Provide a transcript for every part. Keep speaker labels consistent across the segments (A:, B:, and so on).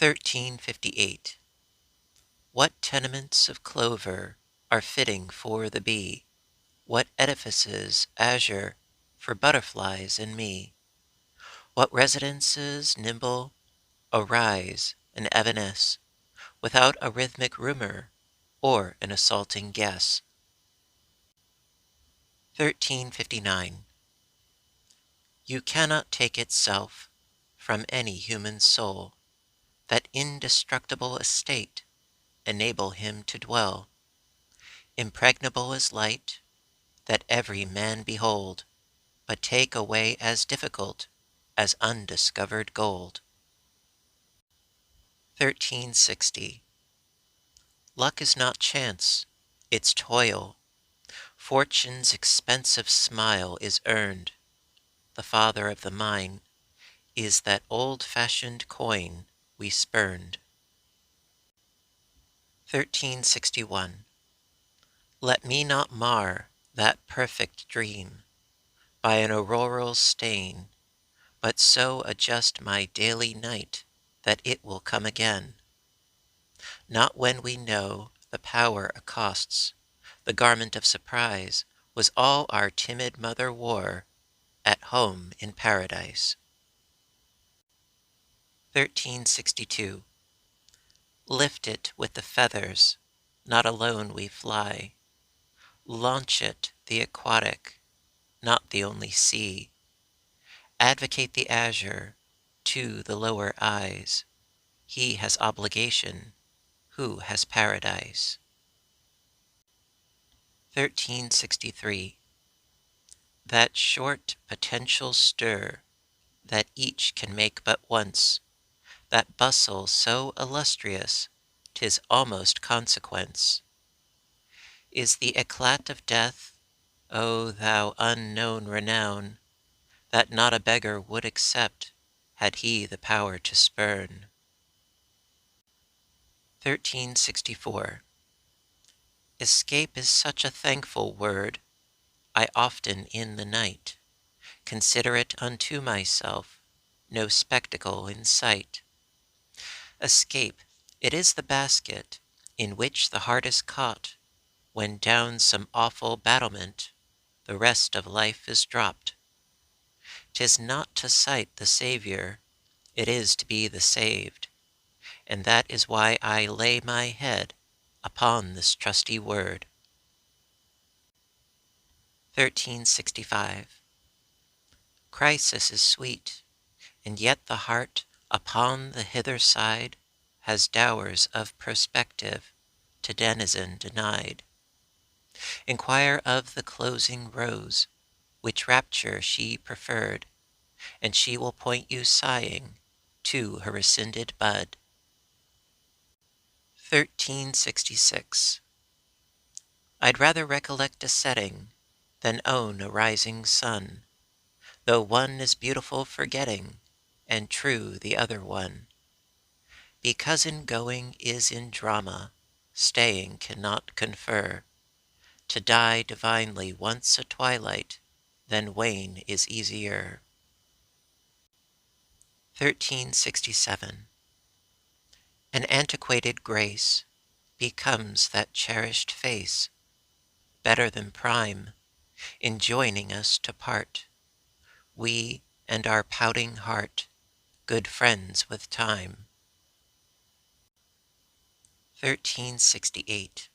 A: 1358. What tenements of clover are fitting for the bee? What edifices azure for butterflies and me? What residences nimble arise and evanesce, without a rhythmic rumor or an assaulting guess? 1359. You cannot take itself from any human soul, that indestructible estate enable him to dwell, impregnable as light, that every man behold, but take away as difficult as undiscovered gold. 1360. Luck is not chance, it's toil. Fortune's expensive smile is earned. The father of the mine is that old-fashioned coin we spurned. 1361. Let me not mar that perfect dream by an auroral stain, but so adjust my daily night that it will come again. Not when we know the power accosts, the garment of surprise was all our timid mother wore at home in paradise. 1362. Lift it with the feathers, not alone we fly. Launch it the aquatic, not the only sea. Advocate the azure to the lower eyes. He has obligation who has paradise. 1363. That short potential stir that each can make but once, that bustle so illustrious 'tis almost consequence, is the eclat of death, O thou unknown renown, that not a beggar would accept had he the power to spurn. 1364. Escape is such a thankful word, I often in the night consider it unto myself no spectacle in sight. Escape, it is the basket in which the heart is caught, when down some awful battlement the rest of life is dropped. 'Tis not to sight the Saviour, it is to be the saved, and that is why I lay my head upon this trusty word. 1365. Crisis is sweet, and yet the heart upon the hither side has dowers of prospective to denizen denied. Inquire of the closing rose which rapture she preferred, and she will point you sighing to her rescinded bud. 1366. I'd rather recollect a setting than own a rising sun, though one is beautiful forgetting, and true the other one. Because in going is in drama, staying cannot confer. To die divinely once a twilight, then wane is easier. 1367. An antiquated grace becomes that cherished face, better than prime, enjoining us to part, we and our pouting heart, good friends with time. 1368.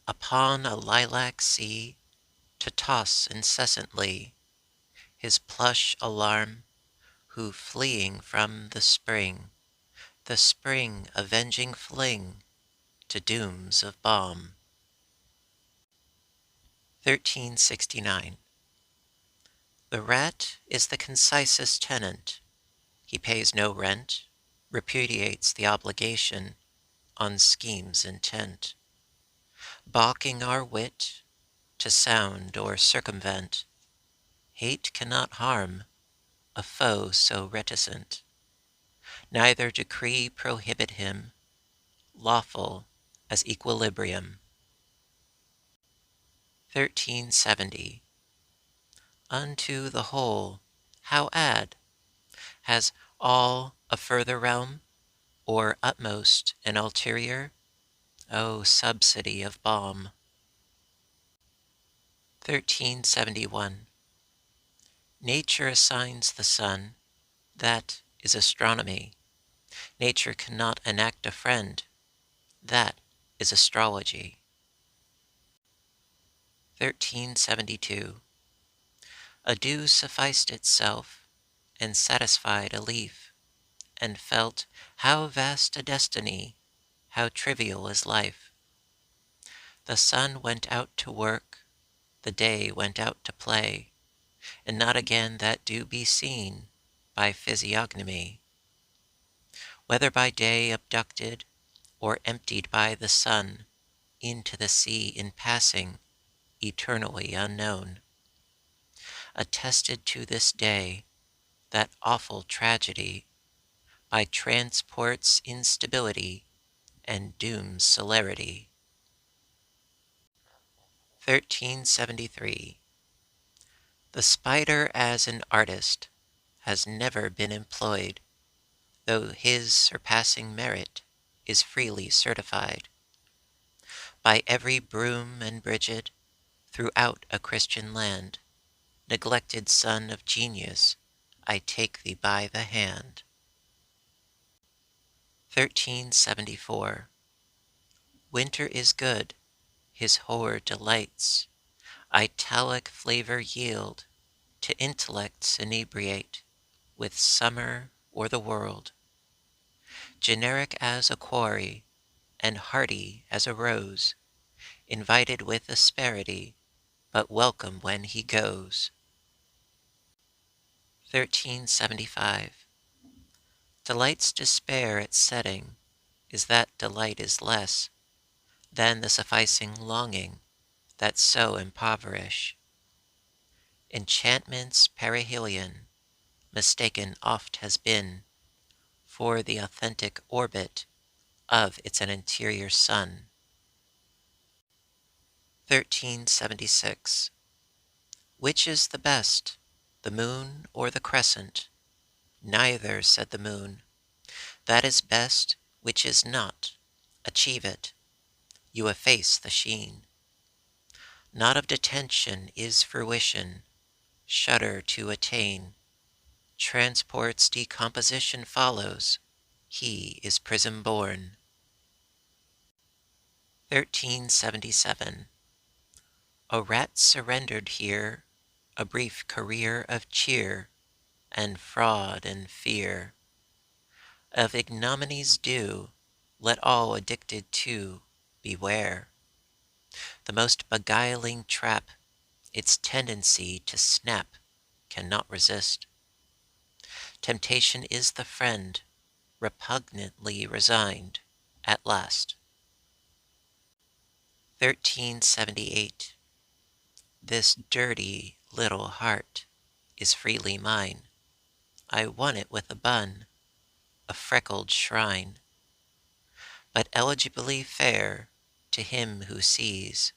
A: Upon a lilac sea, to toss incessantly his plush alarm, who fleeing from the spring avenging fling to dooms of balm. 1369. The rat is the concisest tenant. He pays no rent, repudiates the obligation, on schemes intent, balking our wit, to sound or circumvent. Hate cannot harm a foe so reticent, neither decree prohibit him, lawful as equilibrium. 1370. Unto the whole, how add? Has all a further realm? or utmost and ulterior, O subsidy of balm. 1371. Nature assigns the sun, that is astronomy. Nature cannot enact a friend, that is astrology. 1372. A dew sufficed itself, and satisfied a leaf, and felt how vast a destiny, how trivial is life. The sun went out to work, the day went out to play, and not again that dew be seen by physiognomy. Whether by day abducted, or emptied by the sun into the sea in passing, eternally unknown. Attested to this day, that awful tragedy, by transport's instability and doom's celerity. 1373. The spider as an artist has never been employed, though his surpassing merit is freely certified by every Broom and Bridget throughout a Christian land. Neglected son of genius, I take thee by the hand. 1374. Winter is good, his hoar delights italic flavor yield, to intellects inebriate with summer or the world. Generic as a quarry, and hardy as a rose, invited with asperity, but welcome when he goes. 1375. Delight's despair at setting is that delight is less than the sufficing longing that so impoverish. Enchantment's perihelion mistaken oft has been for the authentic orbit of its an interior sun. 1376. Which is the best, the moon or the crescent? Neither, said the moon. That is best which is not. Achieve it. You efface the sheen. Not of detention is fruition. Shudder to attain. Transport's decomposition follows. He is prism born. 1377. A rat surrendered here a brief career of cheer and fraud and fear. Of ignominies due, let all addicted to beware. The most beguiling trap, its tendency to snap, cannot resist. Temptation is the friend, repugnantly resigned, at last. 1378. This dirty little heart is freely mine. I won it with a bun, a freckled shrine, but eligibly fair to him who sees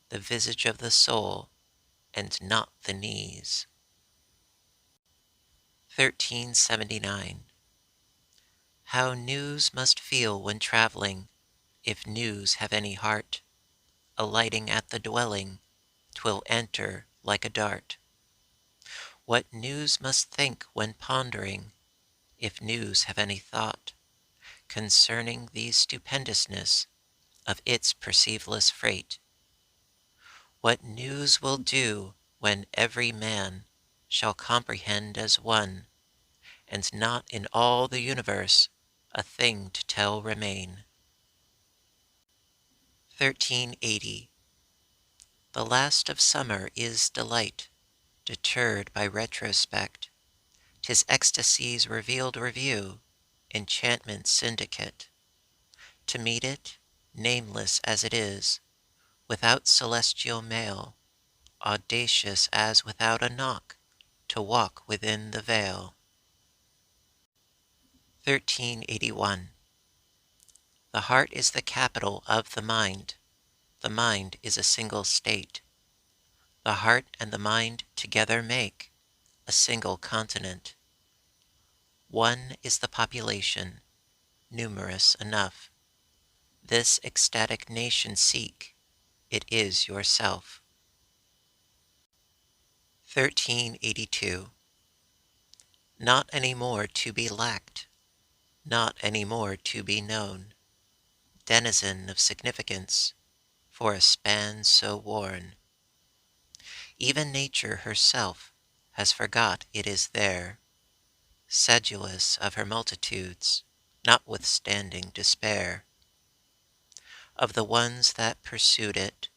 A: the visage of the soul and not the knees. 1379. How news must feel when travelling, if news have any heart, alighting at the dwelling, 'twill enter like a dart. What news must think when pondering, if news have any thought, concerning the stupendousness of its perceiveless freight. What news will do when every man shall comprehend as one, and not in all the universe a thing to tell remain. 1380. The last of summer is delight, deterred by retrospect. 'Tis ecstasy's revealed review, enchantment's syndicate. To meet it, nameless as it is, without celestial mail, audacious as without a knock, to walk within the veil. 1381. The heart is the capital of the mind is a single state. The heart and the mind together make a single continent. One is the population, numerous enough. This ecstatic nation seek, it is yourself. 1382. Not any more to be lacked, not any more to be known, denizen of significance, for a span so worn. Even nature herself has forgot it is there, sedulous of her multitudes, notwithstanding despair of the ones that pursued it,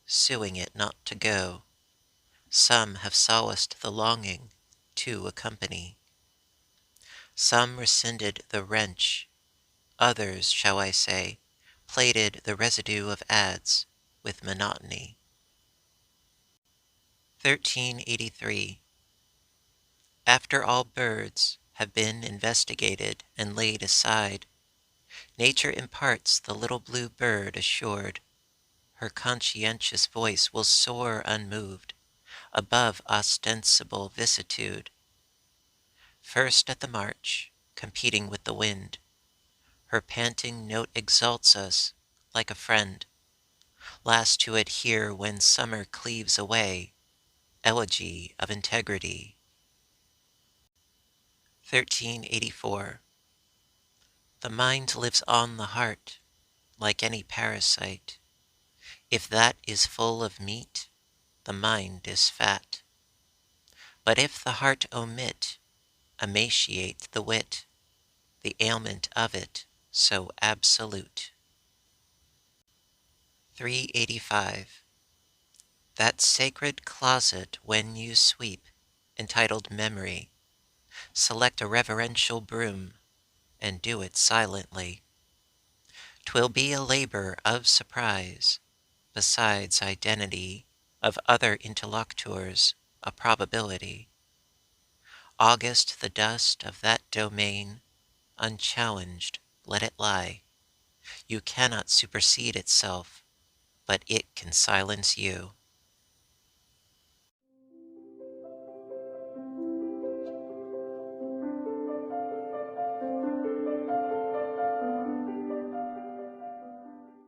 A: suing it not to go. Some have solaced the longing to accompany. Some rescinded the wrench, others, shall I say, plated the residue of ads with monotony. 1383. After all birds have been investigated and laid aside, nature imparts the little blue bird assured. Her conscientious voice will soar unmoved above ostensible vicissitude. First at the march, competing with the wind, her panting note exalts us like a friend. Last to adhere when summer cleaves away, elegy of integrity. 1384. The mind lives on the heart, like any parasite. If that is full of meat, the mind is fat. But if the heart omit, emaciate the wit, the ailment of it so absolute. 385. That sacred closet when you sweep, entitled memory, select a reverential broom, and do it silently. 'Twill be a labor of surprise, besides identity of other interlocutors, a probability. August the dust of that domain, unchallenged let it lie. You cannot supersede itself, but it can silence you.